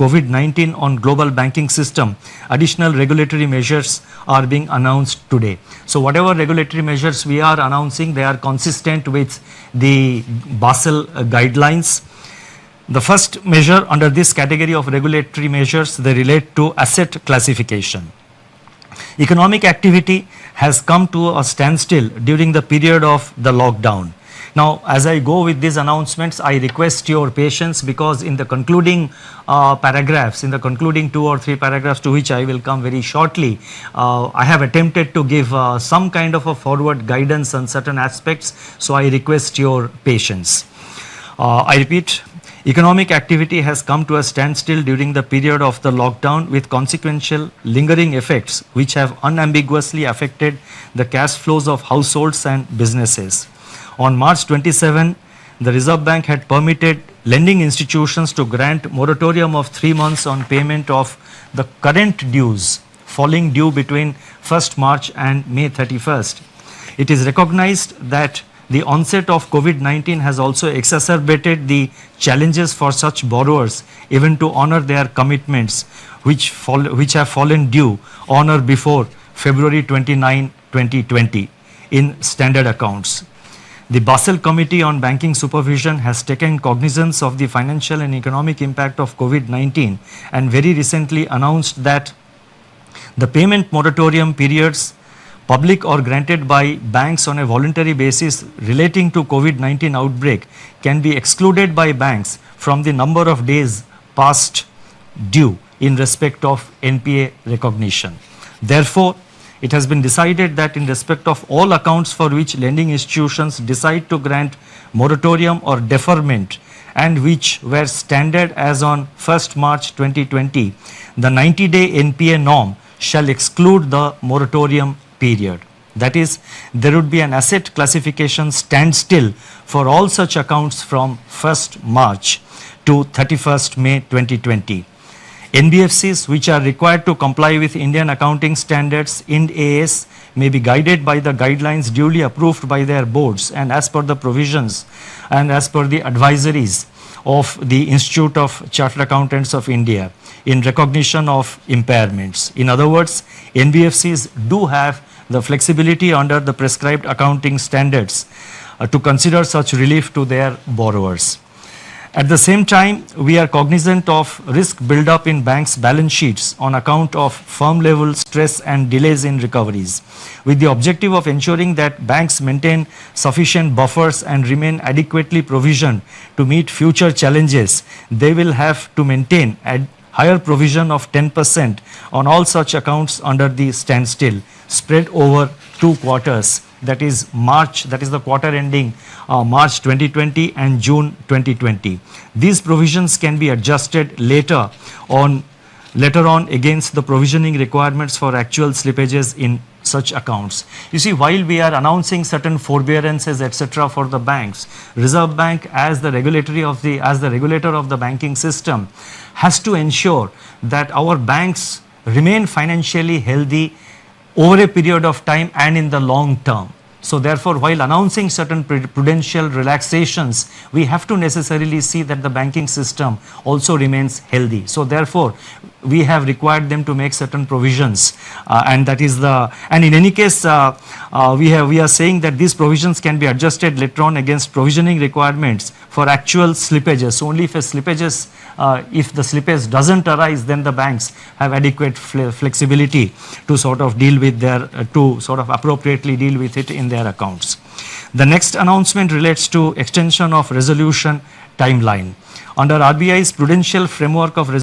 COVID-19 on global banking system, additional regulatory measures are being announced today. So whatever regulatory measures we are announcing, they are consistent with the Basel guidelines. The first measure under this category of regulatory measures, they relate to asset classification. Economic activity has come to a standstill during the period of the lockdown. Now, as I go with these announcements, I request your patience, because in the concluding paragraphs, in the concluding 2 or 3 paragraphs to which I will come very shortly, I have attempted to give some kind of a forward guidance on certain aspects. So I request your patience. I repeat, economic activity has come to a standstill during the period of the lockdown, with consequential lingering effects which have unambiguously affected the cash flows of households and businesses. On March 27, the Reserve Bank had permitted lending institutions to grant moratorium of 3 months on payment of the current dues falling due between 1st March and May 31st. It is recognized that the onset of COVID-19 has also exacerbated the challenges for such borrowers even to honor their commitments which have fallen due on or before February 29, 2020 in standard accounts. The Basel Committee on Banking Supervision has taken cognizance of the financial and economic impact of COVID-19 and very recently announced that the payment moratorium periods, public or granted by banks on a voluntary basis relating to COVID-19 outbreak, can be excluded by banks from the number of days past due in respect of NPA recognition. Therefore, it has been decided that in respect of all accounts for which lending institutions decide to grant moratorium or deferment and which were standard as on 1st March 2020, the 90-day NPA norm shall exclude the moratorium period. That is, there would be an asset classification standstill for all such accounts from 1st March to 31st May 2020. NBFCs which are required to comply with Indian accounting standards Ind AS may be guided by the guidelines duly approved by their boards and as per the provisions and as per the advisories of the Institute of Chartered Accountants of India in recognition of impairments. In other words, NBFCs do have the flexibility under the prescribed accounting standards to consider such relief to their borrowers. At the same time, we are cognizant of risk build-up in banks' balance sheets on account of firm-level stress and delays in recoveries. With the objective of ensuring that banks maintain sufficient buffers and remain adequately provisioned to meet future challenges, they will have to maintain a higher provision of 10% on all such accounts under the standstill, spread over 2 quarters. That is March, that is the quarter ending March 2020 and June 2020. These provisions can be adjusted later on against the provisioning requirements for actual slippages in such accounts. You see, while we are announcing certain forbearances, etc., for the banks, Reserve Bank as the regulator of the banking system has to ensure that our banks remain financially healthy over a period of time and in the long term. So therefore, while announcing certain prudential relaxations, we have to necessarily see that the banking system also remains healthy. So therefore, we have required them to make certain provisions, and in any case, we are saying that these provisions can be adjusted later on against provisioning requirements for actual slippages. So only if the slippage doesn't arise, then the banks have adequate flexibility to sort of appropriately deal with it in their accounts. The next announcement relates to extension of resolution timeline. Under RBI's prudential framework of